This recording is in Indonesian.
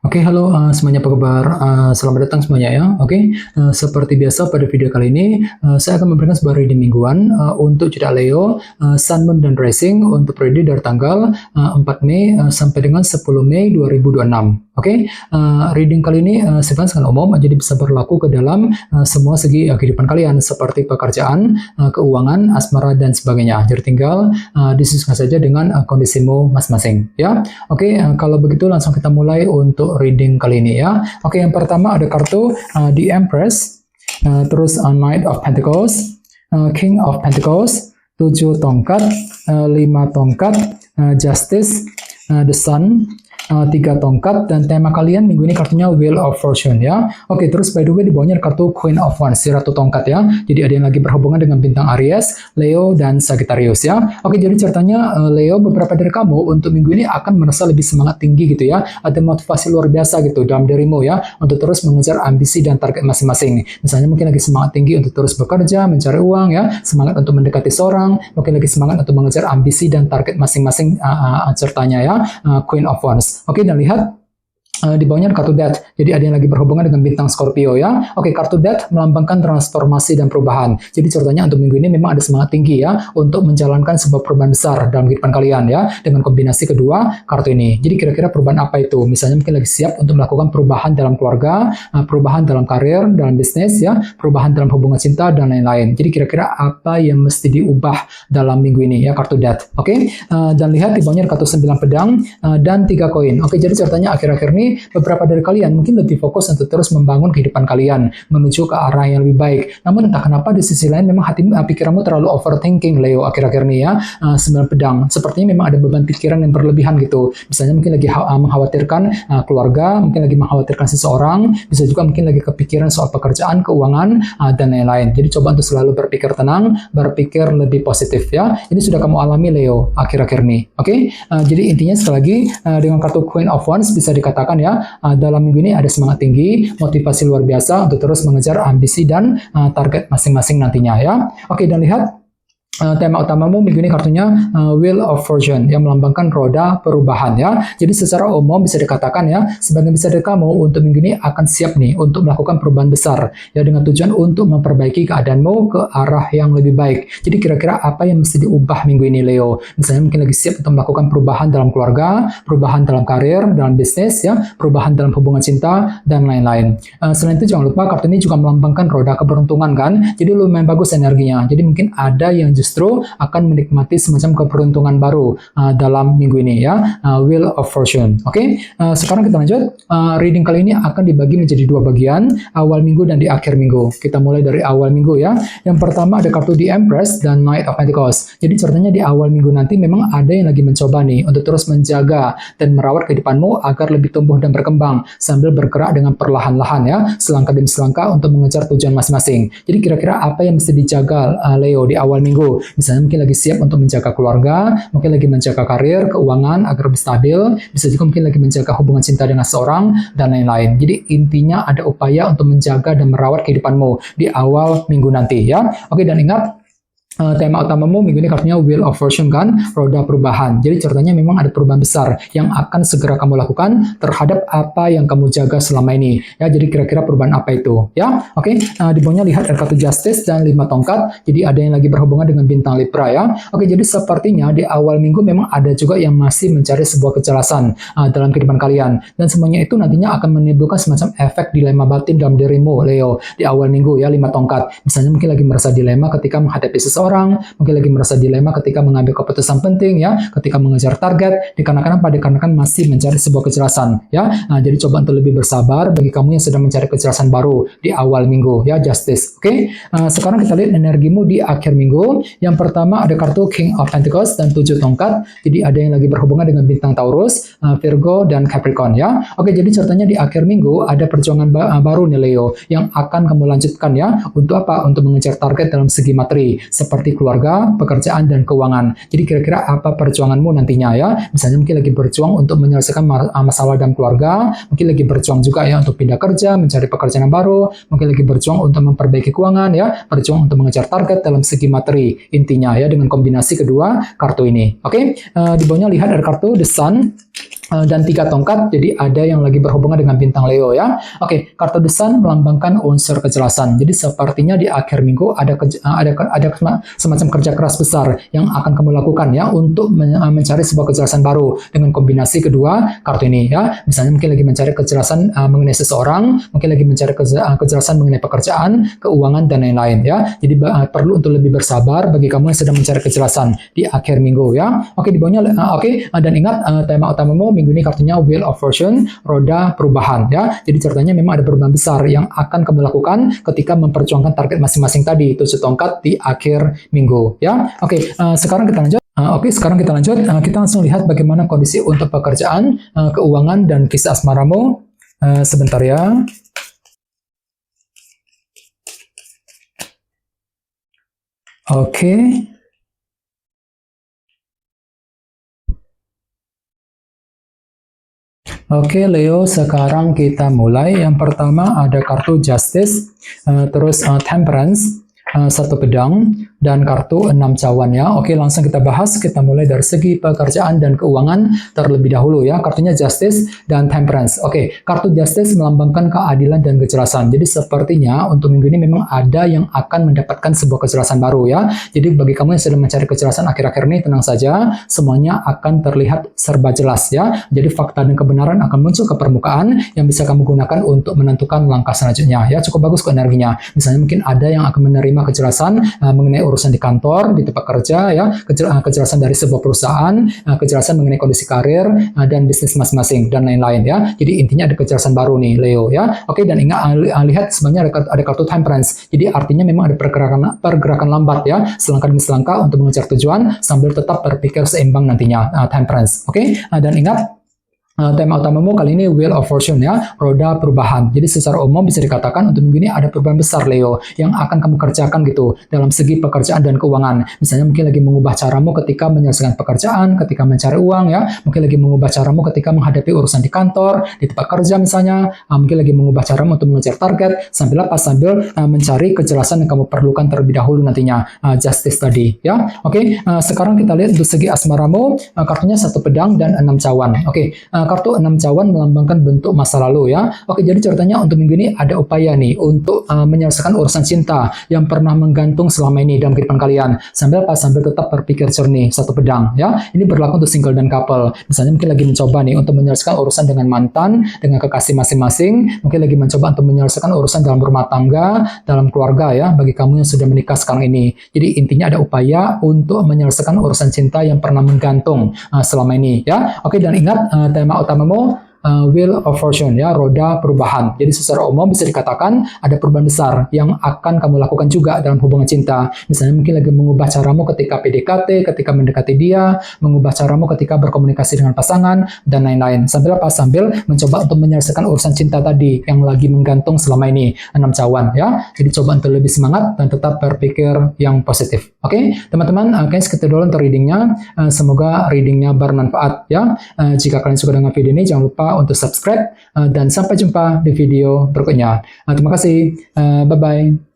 Oke, halo semuanya, apa kabar? Selamat datang semuanya ya. Oke, seperti biasa pada video kali ini saya akan memberikan sebuah reading mingguan untuk zodiak Leo, Sun, Moon, dan Rising untuk periode dari tanggal 4 Mei sampai dengan 10 Mei 2026. Oke, reading kali ini sifatnya sangat umum, jadi bisa berlaku ke dalam semua segi kehidupan kalian seperti pekerjaan, keuangan, asmara, dan sebagainya. Jadi tinggal disesuaikan saja dengan kondisimu masing-masing ya. Oke, kalau begitu langsung kita mulai untuk reading kali ini ya. Oke, yang pertama ada kartu The Empress, terus Knight of Pentacles, King of Pentacles, 7 tongkat, 5 tongkat, Justice, The Sun, 3 tongkat, dan tema kalian minggu ini kartunya Wheel of Fortune ya. Oke, terus by the way di bawahnya ada kartu Queen of Wands, si Ratu Tongkat ya. Jadi ada yang lagi berhubungan dengan bintang Aries, Leo, dan Sagittarius ya. Oke, jadi ceritanya Leo, beberapa dari kamu untuk minggu ini akan merasa lebih semangat tinggi gitu ya. Ada motivasi luar biasa gitu dalam dirimu ya, untuk terus mengejar ambisi dan target masing-masing. Misalnya mungkin lagi semangat tinggi untuk terus bekerja, mencari uang ya, semangat untuk mendekati seorang, mungkin lagi semangat untuk mengejar ambisi dan target masing-masing sertanya ya, Queen of Wands. Oke, dan lihat di bawahnya ada kartu Death. Jadi ada yang lagi berhubungan dengan bintang Scorpio ya. Oke, kartu Death melambangkan transformasi dan perubahan. Jadi ceritanya untuk minggu ini memang ada semangat tinggi ya untuk menjalankan sebuah perubahan besar dalam kehidupan kalian ya, dengan kombinasi kedua kartu ini. Jadi kira-kira perubahan apa itu? Misalnya mungkin lagi siap untuk melakukan perubahan dalam keluarga, perubahan dalam karir, dalam bisnis ya, perubahan dalam hubungan cinta, dan lain-lain. Jadi kira-kira apa yang mesti diubah dalam minggu ini ya, kartu Death. Oke, dan lihat di bawahnya ada kartu 9 pedang dan 3 koin. Oke, jadi ceritanya akhir-akhir ini beberapa dari kalian mungkin lebih fokus untuk terus membangun kehidupan kalian menuju ke arah yang lebih baik. Namun entah kenapa di sisi lain memang pikiranmu terlalu overthinking Leo akhir-akhir ini ya. 9 pedang, sepertinya memang ada beban pikiran yang berlebihan gitu. Misalnya mungkin lagi mengkhawatirkan keluarga, mungkin lagi mengkhawatirkan seseorang, bisa juga mungkin lagi kepikiran soal pekerjaan, keuangan, dan lain-lain. Jadi coba untuk selalu berpikir tenang, berpikir lebih positif ya. Ini sudah kamu alami Leo akhir-akhir ini. Oke, jadi intinya sekali lagi dengan kartu Queen of Wands bisa dikatakan ya, dalam minggu ini ada semangat tinggi, motivasi luar biasa untuk terus mengejar ambisi dan target masing-masing nantinya ya. Oke, dan lihat tema utamamu minggu ini kartunya Wheel of Fortune yang melambangkan roda perubahan ya. Jadi secara umum bisa dikatakan ya, sebagian besar dari kamu untuk minggu ini akan siap nih untuk melakukan perubahan besar ya, dengan tujuan untuk memperbaiki keadaanmu ke arah yang lebih baik. Jadi kira-kira apa yang mesti diubah minggu ini Leo? Misalnya mungkin lagi siap untuk melakukan perubahan dalam keluarga, perubahan dalam karir, dalam bisnis ya, perubahan dalam hubungan cinta, dan lain-lain. Selain itu jangan lupa kartu ini juga melambangkan roda keberuntungan kan. Jadi lumayan bagus energinya. Jadi mungkin ada yang justru akan menikmati semacam keberuntungan baru dalam minggu ini ya, Wheel of Fortune. Oke, sekarang kita lanjut. Reading kali ini akan dibagi menjadi 2 bagian, awal minggu dan di akhir minggu. Kita mulai dari awal minggu ya. Yang pertama ada kartu The Empress dan Knight of Pentacles. Jadi ceritanya di awal minggu nanti memang ada yang lagi mencoba nih untuk terus menjaga dan merawat kehidupanmu agar lebih tumbuh dan berkembang sambil bergerak dengan perlahan-lahan ya, selangkah demi selangkah untuk mengejar tujuan masing-masing. Jadi kira-kira apa yang mesti dijaga Leo di awal minggu? Misalnya mungkin lagi siap untuk menjaga keluarga, mungkin lagi menjaga karir, keuangan agar lebih stabil, bisa juga mungkin lagi menjaga hubungan cinta dengan seorang, dan lain-lain. Jadi intinya ada upaya untuk menjaga dan merawat kehidupanmu di awal minggu nanti ya. Oke, dan ingat tema utamamu minggu ini kartunya Wheel of Fortune kan, roda perubahan. Jadi ceritanya memang ada perubahan besar yang akan segera kamu lakukan terhadap apa yang kamu jaga selama ini ya. Jadi kira-kira perubahan apa itu ya. Oke, di bawahnya lihat ada kartu Justice dan 5 tongkat. Jadi ada yang lagi berhubungan dengan bintang Libra ya. Oke, jadi sepertinya di awal minggu memang ada juga yang masih mencari sebuah kejelasan dalam kehidupan kalian, dan semuanya itu nantinya akan menimbulkan semacam efek dilema batin dalam dirimu Leo di awal minggu ya. 5 tongkat, misalnya mungkin lagi merasa dilema ketika menghadapi seseorang, mungkin lagi merasa dilema ketika mengambil keputusan penting ya, ketika mengejar target, dikarenakan masih mencari sebuah kejelasan ya. Jadi coba untuk lebih bersabar bagi kamu yang sedang mencari kejelasan baru di awal minggu ya, Justice. Oke, sekarang kita lihat energimu di akhir minggu. Yang pertama ada kartu King of Pentacles dan 7 tongkat. Jadi ada yang lagi berhubungan dengan bintang Taurus, Virgo, dan Capricorn ya. Oke, jadi ceritanya di akhir minggu ada perjuangan baru nih Leo yang akan kamu lanjutkan ya. Untuk apa? Untuk mengejar target dalam segi materi seperti keluarga, pekerjaan, dan keuangan. Jadi kira-kira apa perjuanganmu nantinya ya. Misalnya mungkin lagi berjuang untuk menyelesaikan masalah dalam keluarga, mungkin lagi berjuang juga ya untuk pindah kerja, mencari pekerjaan yang baru, mungkin lagi berjuang untuk memperbaiki keuangan ya, berjuang untuk mengejar target dalam segi materi intinya ya, dengan kombinasi kedua kartu ini. Oke, di bawahnya lihat ada kartu The Sun, dan 3 tongkat, jadi ada yang lagi berhubungan dengan bintang Leo ya. Oke, kartu The Sun melambangkan unsur kejelasan. Jadi sepertinya di akhir minggu ada semacam kerja keras besar yang akan kamu lakukan ya untuk mencari sebuah kejelasan baru dengan kombinasi kedua kartu ini ya. Misalnya mungkin lagi mencari kejelasan mengenai seseorang, mungkin lagi mencari kejelasan mengenai pekerjaan, keuangan dan lain-lain ya. Jadi perlu untuk lebih bersabar bagi kamu yang sedang mencari kejelasan di akhir minggu ya. Oke, di bawahnya dan ingat tema utamamu minggu ini kartunya Wheel of Fortune, roda perubahan ya. Jadi ceritanya memang ada perubahan besar yang akan kamu lakukan ketika memperjuangkan target masing-masing tadi, 7 tongkat di akhir minggu ya. Oke, sekarang kita lanjut. Kita langsung lihat bagaimana kondisi untuk pekerjaan, keuangan dan kisah asmaramu. Sebentar ya. Oke. Oke, Leo, sekarang kita mulai. Yang pertama ada kartu Justice, terus Temperance, 1 pedang, dan kartu 6 cawan ya. Oke, langsung kita bahas. Kita mulai dari segi pekerjaan dan keuangan terlebih dahulu ya. Kartunya Justice dan Temperance. Oke, kartu Justice melambangkan keadilan dan kejelasan. Jadi sepertinya untuk minggu ini memang ada yang akan mendapatkan sebuah kejelasan baru ya. Jadi bagi kamu yang sedang mencari kejelasan akhir-akhir ini, tenang saja, semuanya akan terlihat serba jelas ya. Jadi fakta dan kebenaran akan muncul ke permukaan yang bisa kamu gunakan untuk menentukan langkah selanjutnya ya. Cukup bagus kok energinya. Misalnya mungkin ada yang akan menerima kejelasan mengenai urusan di kantor, di tempat kerja ya, kejelasan dari sebuah perusahaan, kejelasan mengenai kondisi karir dan bisnis masing-masing dan lain-lain ya. Jadi intinya ada kejelasan baru nih Leo ya. Oke, dan ingat lihat sebenarnya ada kartu Temperance. Jadi artinya memang ada pergerakan lambat ya, selangkah demi selangkah untuk mengejar tujuan sambil tetap berpikir seimbang nantinya. Temperance. Oke, dan ingat tema utamamu kali ini Wheel of Fortune ya, roda perubahan. Jadi secara umum bisa dikatakan untuk minggu ini ada perubahan besar Leo yang akan kamu kerjakan gitu dalam segi pekerjaan dan keuangan. Misalnya mungkin lagi mengubah caramu ketika menyelesaikan pekerjaan, ketika mencari uang ya, mungkin lagi mengubah caramu ketika menghadapi urusan di kantor, di tempat kerja misalnya, mungkin lagi mengubah caramu untuk mengejar target sambil mencari kejelasan yang kamu perlukan terlebih dahulu nantinya. Justice tadi ya. Oke, sekarang kita lihat untuk segi asmaramu, kartunya 1 pedang dan 6 cawan. Oke, kartu 6 cawan melambangkan bentuk masa lalu ya. Oke, jadi ceritanya untuk minggu ini ada upaya nih untuk menyelesaikan urusan cinta yang pernah menggantung selama ini dalam kehidupan kalian sambil tetap berpikir jernih. 1 pedang ya. Ini berlaku untuk single dan couple. Misalnya mungkin lagi mencoba nih untuk menyelesaikan urusan dengan mantan, dengan kekasih masing-masing, mungkin lagi mencoba untuk menyelesaikan urusan dalam rumah tangga, dalam keluarga ya, bagi kamu yang sudah menikah sekarang ini. Jadi intinya ada upaya untuk menyelesaikan urusan cinta yang pernah menggantung selama ini ya. Oke, dan ingat tema utamamu Wheel of Fortune ya, roda perubahan. Jadi secara umum bisa dikatakan ada perubahan besar yang akan kamu lakukan juga dalam hubungan cinta. Misalnya mungkin lagi mengubah caramu ketika PDKT, ketika mendekati dia, mengubah caramu ketika berkomunikasi dengan pasangan dan lain-lain. Sambil mencoba untuk menyelesaikan urusan cinta tadi yang lagi menggantung selama ini. 6 cawan ya. Jadi coba untuk lebih semangat dan tetap berpikir yang positif. Oke, teman-teman, segitu dulu untuk readingnya. Semoga readingnya bermanfaat ya. Jika kalian suka dengan video ini, jangan lupa untuk subscribe dan sampai jumpa di video berikutnya. Terima kasih. Bye-bye.